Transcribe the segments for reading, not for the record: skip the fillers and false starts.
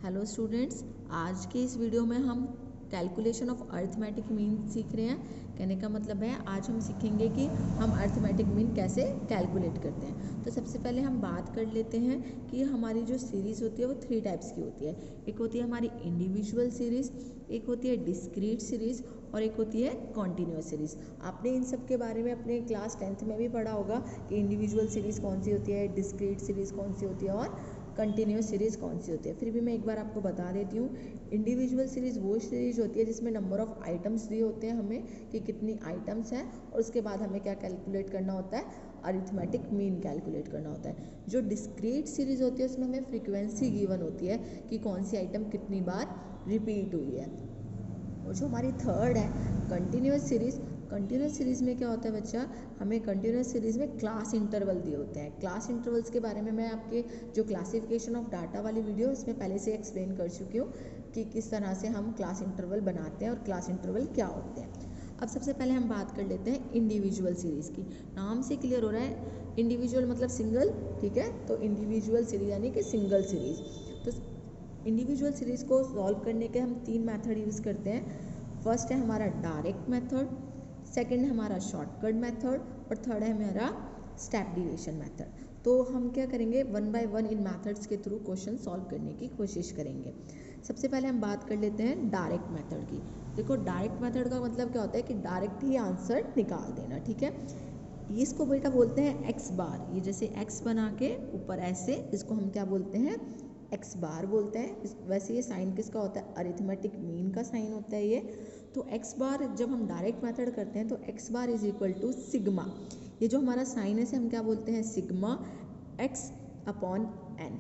Hello students, आज के इस वीडियो में हम कैलकुलेशन ऑफ अर्थमेटिक मीन सीख रहे हैं। कहने का मतलब है आज हम सीखेंगे कि हम अर्थमेटिक मीन कैसे कैलकुलेट करते हैं। तो सबसे पहले हम बात कर लेते हैं कि हमारी जो सीरीज़ होती है वो 3 टाइप्स की होती है। एक होती है हमारी इंडिविजुअल सीरीज़, एक होती है डिस्क्रीट सीरीज़ और एक होती है कॉन्टिन्यूस सीरीज़। आपने इन सब के बारे में अपने क्लास 10th में भी पढ़ा होगा कि इंडिविजुअल सीरीज़ कौन सी होती है, डिस्क्रीट सीरीज़ कौन सी होती है और कंटिन्यूस सीरीज़ कौन सी होती है। फिर भी मैं एक बार आपको बता देती हूँ। इंडिविजुअल सीरीज़ वो सीरीज़ होती है जिसमें नंबर ऑफ़ आइटम्स दिए होते हैं हमें कि कितनी आइटम्स हैं, और उसके बाद हमें क्या कैलकुलेट करना होता है, अरिथमेटिक मीन कैलकुलेट करना होता है। जो डिस्क्रीट सीरीज़ होती है उसमें हमें फ्रीक्वेंसी गिवन होती है कि कौन सी आइटम कितनी बार रिपीट हुई है। और जो हमारी थर्ड है कंटिन्यूस सीरीज़, कंटिन्यूस सीरीज़ में क्या होता है बच्चा, हमें कंटिन्यूस सीरीज़ में क्लास इंटरवल दिए होते हैं। क्लास इंटरवल्स के बारे में मैं आपके जो क्लासिफिकेशन ऑफ डाटा वाली वीडियो इसमें पहले से एक्सप्लेन कर चुकी हूँ कि किस तरह से हम क्लास इंटरवल बनाते हैं और क्लास इंटरवल क्या होते हैं। अब सबसे पहले हम बात कर लेते हैं इंडिविजुअल सीरीज़ की। नाम से क्लियर हो रहा है, इंडिविजुअल मतलब सिंगल, ठीक है। तो इंडिविजुअल सीरीज़ यानी कि सिंगल सीरीज़। तो इंडिविजुअल सीरीज़ को सॉल्व करने के हम 3 मेथड यूज़ करते हैं। फर्स्ट है हमारा डायरेक्ट मेथड, सेकंड है हमारा शॉर्टकट मेथड और थर्ड है हमारा स्टेप डिविएशन मेथड। तो हम क्या करेंगे, one by one in methods के थ्रू क्वेश्चन सॉल्व करने की कोशिश करेंगे। सबसे पहले हम बात कर लेते हैं डायरेक्ट मेथड की। देखो, डायरेक्ट मेथड का मतलब क्या होता है कि डायरेक्ट ही आंसर निकाल देना, ठीक है। इसको बेटा बोलते हैं एक्स बार। ये जैसे एक्स बना के ऊपर ऐसे, इसको हम क्या बोलते हैं, एक्स बार बोलते हैं। वैसे ये साइन किसका होता है, अरिथमेटिक मीन का साइन होता है ये। तो एक्स बार जब हम डायरेक्ट मेथड करते हैं तो x bar is equal to sigma. ये जो हमारा साइन है इसे हम क्या बोलते हैं, सिग्मा एक्स अपॉन एन।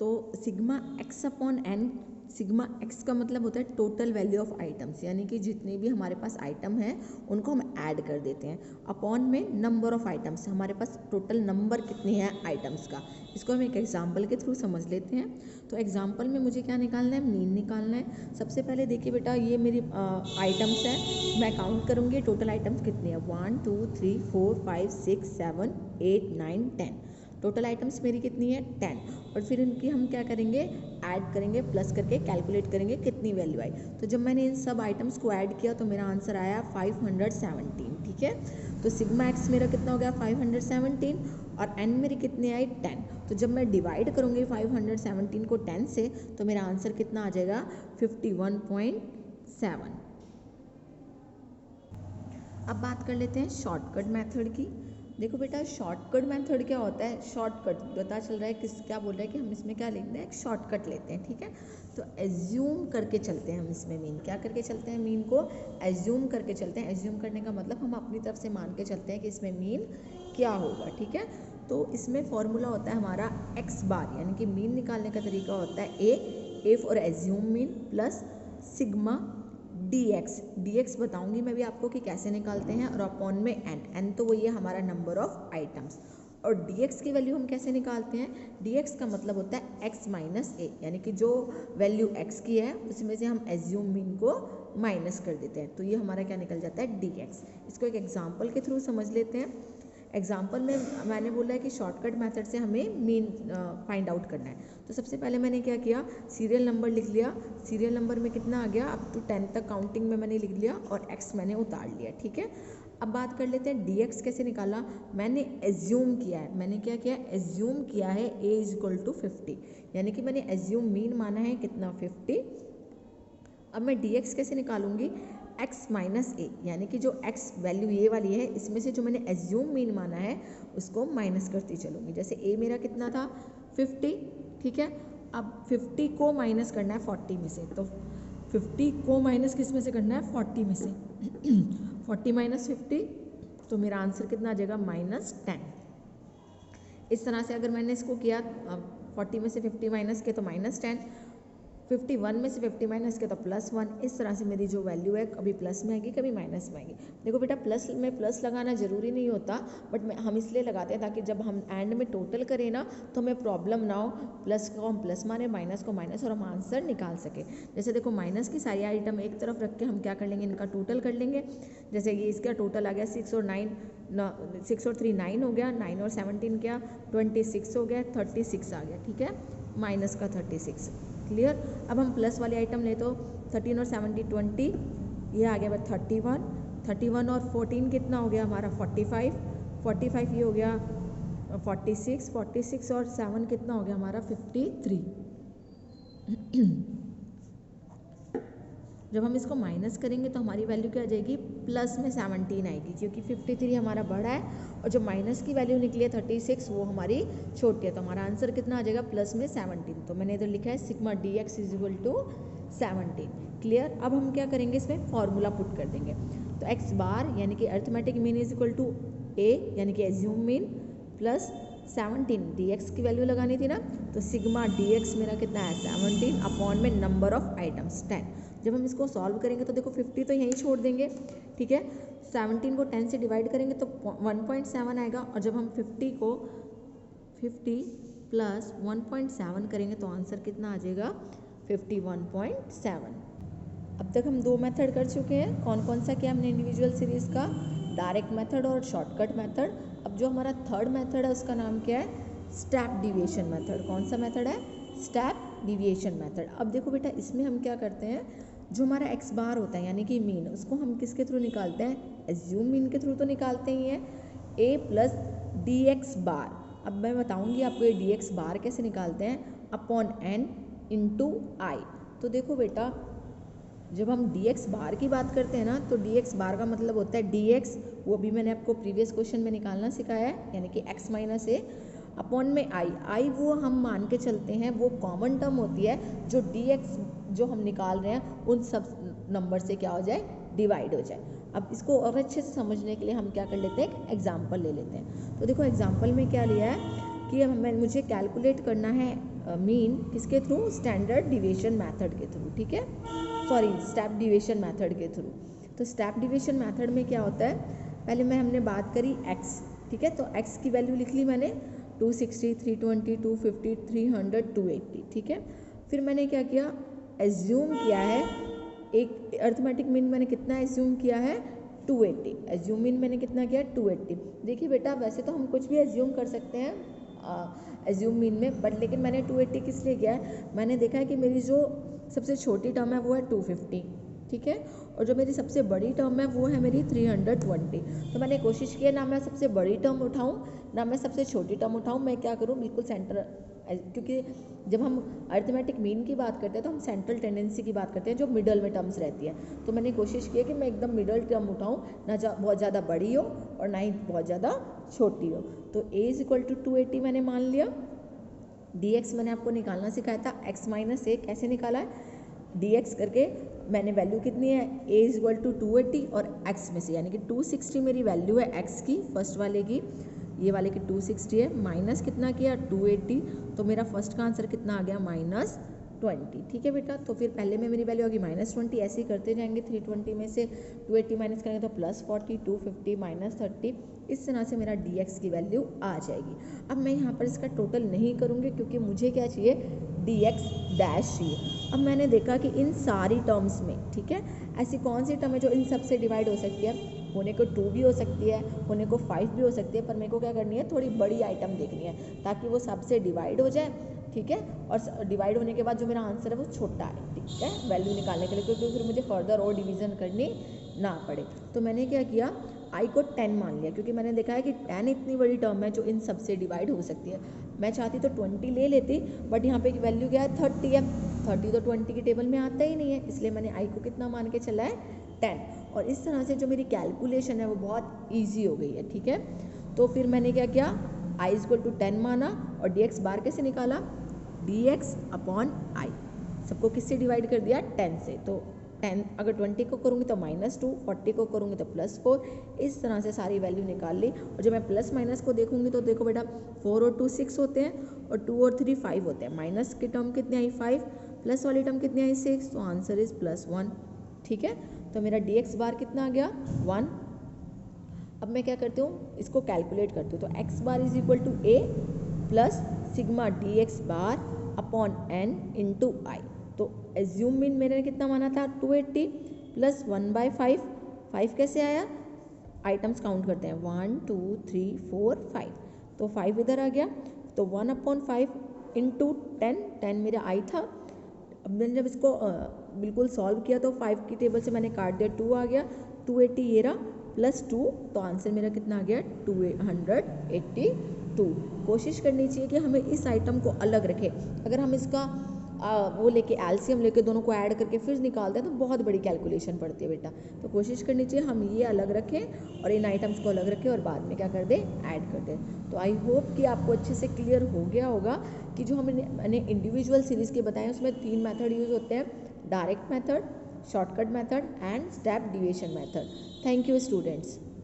तो sigma x upon n, sigma x का मतलब होता है टोटल वैल्यू ऑफ आइटम्स, यानी कि जितने भी हमारे पास आइटम हैं उनको हम ऐड कर देते हैं। अपॉन में नंबर ऑफ आइटम्स, हमारे पास टोटल नंबर कितनी है आइटम्स का। इसको हम एक एग्जांपल के थ्रू समझ लेते हैं। तो एग्जांपल में मुझे क्या निकालना है, मीन निकालना है। सबसे पहले देखिए बेटा, ये मेरी आइटम्स हैं। मैं काउंट करूँगी टोटल आइटम्स कितनी है, 1 2 3 4 5 6 7 8 9 10। टोटल आइटम्स मेरी कितनी है, 10। और फिर इनकी हम क्या करेंगे, ऐड करेंगे, प्लस करके कैलकुलेट करेंगे कितनी वैल्यू आई। तो जब मैंने इन सब आइटम्स को ऐड किया तो मेरा आंसर आया 517, ठीक है। तो सिग्मा एक्स मेरा कितना हो गया, 517, और एन मेरी कितनी आई, 10। तो जब मैं डिवाइड करूँगी 517 को 10 से तो मेरा आंसर कितना आ जाएगा, 51.7। अब बात कर लेते हैं शॉर्टकट मेथड की। देखो बेटा, शॉर्टकट मेथड क्या होता है, शॉर्टकट पता चल रहा है किस, क्या बोल रहा है कि हम इसमें क्या लेते हैं, एक शॉर्टकट लेते हैं, ठीक है। तो एज्यूम करके चलते हैं हम इसमें, मीन क्या करके चलते हैं, मीन को एज्यूम करके चलते हैं। एज्यूम करने का मतलब हम अपनी तरफ से मान के चलते हैं कि इसमें मीन क्या होगा, ठीक है। तो इसमें फॉर्मूला होता है हमारा एक्स बार, यानी कि मीन निकालने का तरीका होता है A for assume mean plus sigma D x बताऊंगी मैं भी आपको कि कैसे निकालते हैं, और अपॉन में एन तो वही है हमारा नंबर ऑफ आइटम्स। और डी एक्स की वैल्यू हम कैसे निकालते हैं, डी एक्स का मतलब होता है एक्स माइनस ए, यानी कि जो वैल्यू एक्स की है उसमें से हम एज्यूम मीन को माइनस कर देते हैं, तो ये हमारा क्या निकल जाता है, डी एक्स। इसको एक एग्जाम्पल के थ्रू समझ लेते हैं। एग्जाम्पल में मैंने बोला है कि शॉर्टकट मेथड से हमें मीन फाइंड आउट करना है। तो सबसे पहले मैंने क्या किया, सीरियल नंबर लिख लिया। सीरियल नंबर में कितना आ गया, अप टू 10 तक काउंटिंग में मैंने लिख लिया और एक्स मैंने उतार लिया, ठीक है। अब बात कर लेते हैं डी एक्स कैसे निकाला। मैंने एज्यूम किया है, मैंने क्या किया, एज्यूम किया है ए इज इक्वल टू 50, यानी कि मैंने एज्यूम मीन माना है कितना, 50। अब मैं डी एक्स कैसे निकालूंगी, एक्स माइनस ए, यानी कि जो एक्स वैल्यू ये वाली है इसमें से जो मैंने एज्यूम मीन माना है उसको माइनस करती चलूँगी। जैसे ए मेरा कितना था, 50, ठीक है। अब 50 को माइनस करना है 40 में से, तो 50 को माइनस किस में से करना है, 40 में से। 40 माइनस 50, तो मेरा आंसर कितना आ जाएगा, -10। इस तरह से अगर मैंने इसको किया, 40 में से 50 माइनस किया तो -10, 51 में से 50 माइनस किया तो +1। इस तरह से मेरी जो वैल्यू है कभी प्लस में आएगी कभी माइनस में आएगी। देखो बेटा प्लस में प्लस लगाना ज़रूरी नहीं होता, बट हम इसलिए लगाते हैं ताकि जब हम एंड में टोटल करें ना तो हमें प्रॉब्लम ना हो, प्लस को हम प्लस माने, माइनस को माइनस, और हम आंसर निकाल सकें। जैसे देखो माइनस की सारी आइटम एक तरफ रख के हम क्या कर लेंगे, इनका टोटल कर लेंगे। जैसे कि इसका टोटल आ गया 6 और 3 9 हो गया, 9 और 17 क्या 26 हो गया, 36 आ गया, ठीक है, माइनस का 36। क्लियर। अब हम प्लस वाली आइटम ले तो 13 और 17 20, ये आ गया 31 और 14 कितना हो गया हमारा 45 ये हो गया 46 और 7 कितना हो गया हमारा 53। जब हम इसको माइनस करेंगे तो हमारी वैल्यू क्या आ जाएगी, प्लस में 17 आएगी, क्योंकि 53 हमारा बड़ा है और जो माइनस की वैल्यू निकली है 36 वो हमारी छोटी है। तो हमारा आंसर कितना आ जाएगा, प्लस में 17। तो मैंने इधर लिखा है सिग्मा dx = 17। क्लियर। अब हम क्या करेंगे, इसमें फॉर्मूला पुट कर देंगे। तो x बार यानी कि अर्थमेटिक मीन = a यानी कि एज्यूम मीन प्लस 17 dx की वैल्यू लगानी थी ना, तो सिग्मा dx मेरा कितना है 17 अपॉन में नंबर ऑफ आइटम्स 10। जब हम इसको सॉल्व करेंगे तो देखो 50 तो यहीं छोड़ देंगे, ठीक है, 17 को 10 से डिवाइड करेंगे तो 1.7 आएगा, और जब हम 50 प्लस 1.7 करेंगे तो आंसर कितना आ जाएगा 51.7। अब तक हम 2 मेथड कर चुके हैं। कौन कौन सा किया हमने इंडिविजुअल सीरीज़ का, डायरेक्ट मेथड और शॉर्टकट मेथड। अब जो हमारा थर्ड मेथड है उसका नाम क्या है, स्टेप डिविएशन मेथड। कौन सा मेथड है, स्टेप डिविएशन मेथड। अब देखो बेटा इसमें हम क्या करते हैं, जो हमारा x बार होता है यानी कि मीन, उसको हम किसके थ्रू निकालते हैं, एज्यूम मीन के थ्रू तो निकालते ही हैं, a प्लस dx बार। अब मैं बताऊंगी आपको ये dx बार कैसे निकालते हैं, अपॉन n इंटू आई। तो देखो बेटा जब हम dx बार की बात करते हैं ना, तो dx बार का मतलब होता है dx, वो भी मैंने आपको प्रीवियस क्वेश्चन में निकालना सिखाया है, यानी कि x माइनस ए अपॉन में आई वो हम मान के चलते हैं वो कॉमन टर्म होती है जो dx जो हम निकाल रहे हैं उन सब नंबर से क्या हो जाए, डिवाइड हो जाए। अब इसको और अच्छे से समझने के लिए हम क्या कर लेते हैं, एक एग्जाम्पल ले लेते हैं। तो देखो एग्जाम्पल में क्या लिया है कि मुझे कैलकुलेट करना है मीन किसके थ्रू, स्टैंडर्ड डिविएशन मेथड के थ्रू, ठीक है, सॉरी स्टेप डिविएशन मेथड के थ्रू। तो स्टेप डिविएशन मेथड में क्या होता है, पहले हमने बात करी x, ठीक है, तो x की वैल्यू लिख ली मैंने 260, 320, 250, 300, 280, ठीक है। फिर मैंने क्या किया, एज्यूम किया है एक अर्थमेटिक मीन मैंने कितना एज्यूम किया है 280, एज्यूम मीन मैंने कितना किया 280। देखिए बेटा वैसे तो हम कुछ भी एज्यूम कर सकते हैं एज्यूम मीन में, बट लेकिन मैंने 280 किस लिए किया है, मैंने देखा है कि मेरी जो सबसे छोटी टर्म है वो है 250, ठीक है, और जो मेरी सबसे बड़ी टर्म है वो है मेरी 320। तो मैंने कोशिश की है ना मैं सबसे बड़ी टर्म उठाऊं ना मैं सबसे छोटी टर्म उठाऊं, मैं क्या करूं बिल्कुल सेंटर, क्योंकि जब हम अर्थमेटिक मीन की बात करते हैं तो हम सेंट्रल टेंडेंसी की बात करते हैं जो मिडल में टर्म्स रहती है। तो मैंने कोशिश की है कि मैं एकदम मिडल टर्म उठाऊं, ना बहुत ज़्यादा बड़ी हो और ना ही बहुत ज़्यादा छोटी हो। तो a = 280 मैंने मान लिया, dx मैंने आपको निकालना सिखाया था, x माइनस ए कैसे निकाला है, dx करके मैंने वैल्यू कितनी है a = 280 और x में से यानी कि 260 मेरी वैल्यू है x की, फर्स्ट वाले की, ये वाले की 260 है, माइनस कितना किया 280, तो मेरा फर्स्ट का आंसर कितना आ गया -20, ठीक है बेटा। तो फिर पहले में मेरी वैल्यू होगी -20, ऐसे ही करते जाएंगे, 320 में से 280 माइनस करेंगे तो +40, 250 -30, इस तरह से मेरा dx की वैल्यू आ जाएगी। अब मैं यहाँ पर इसका टोटल नहीं करूँगी क्योंकि मुझे क्या चाहिए, dx डैश चाहिए। अब मैंने देखा कि इन सारी टर्म्स में, ठीक है, ऐसी कौन सी टर्म है जो इन सब से डिवाइड हो सकती है, होने को 2 भी हो सकती है, होने को 5 भी हो सकती है, पर मेरे को क्या करनी है, थोड़ी बड़ी आइटम देखनी है ताकि वो सबसे डिवाइड हो जाए, ठीक है, और डिवाइड होने के बाद जो मेरा आंसर है वो छोटा है, ठीक है, वैल्यू निकालने के लिए, क्योंकि फिर मुझे फर्दर और डिवीजन करनी ना पड़े। तो मैंने क्या किया, आई को 10 मान लिया क्योंकि मैंने देखा है कि 10 इतनी बड़ी टर्म है जो इन सब से डिवाइड हो सकती है। मैं चाहती तो 20 ले लेती, बट यहाँ पे वैल्यू क्या है 30 है, 30 तो 20 की टेबल में आता ही नहीं है, इसलिए मैंने आई को कितना मान के चला है 10। और इस तरह से जो मेरी कैलकुलेशन है वो बहुत ईजी हो गई है, ठीक है। तो फिर मैंने क्या किया, आई = 10 माना और dx बार कैसे निकाला, dx अपॉन आई, सबको किससे डिवाइड कर दिया 10 से, तो 10 अगर 20 को करूँगी तो -2, 40 को करूँगी तो +4, इस तरह से सारी वैल्यू निकाल ली। और जब मैं प्लस माइनस को देखूँगी तो देखो बेटा 4 और 2 6 होते हैं और 2 और 3 5 होते हैं। माइनस की टर्म कितनी आई 5, प्लस वाली टर्म कितनी आई 6, तो आंसर इज +1। ठीक है, तो मेरा dx बार कितना आ गया 1। अब मैं क्या करती हूँ, इसको कैलकुलेट करती हूँ। तो x bar is equal to a plus sigma dx bar upon n into i. तो एज्यूम मीन मैंने कितना माना था 280 प्लस 1/5। 5 कैसे आया, आइटम्स काउंट करते हैं 1 2 3 4 5, तो 5 इधर आ गया। तो 1/5 इंटू 10 मेरा आई था। अब मैंने जब इसको बिल्कुल सॉल्व किया तो 5 की टेबल से मैंने काट दिया, 2 आ गया, 280 ये रहा प्लस 2, तो आंसर मेरा कितना आ गया 282। कोशिश करनी चाहिए कि हमें इस आइटम को अलग रखें। अगर हम इसका वो लेके एलसीएम लेके दोनों को ऐड करके फिर निकालते हैं तो बहुत बड़ी कैलकुलेशन पड़ती है बेटा। तो कोशिश करनी चाहिए हम ये अलग रखें और इन आइटम्स को अलग रखें और बाद में क्या कर दें, ऐड कर दें। तो आई होप कि आपको अच्छे से क्लियर हो गया होगा कि जो मैंने इंडिविजुअल सीरीज़ के बताए उसमें 3 मेथड यूज़ होते हैं, direct method, shortcut method and step deviation method. Thank you students.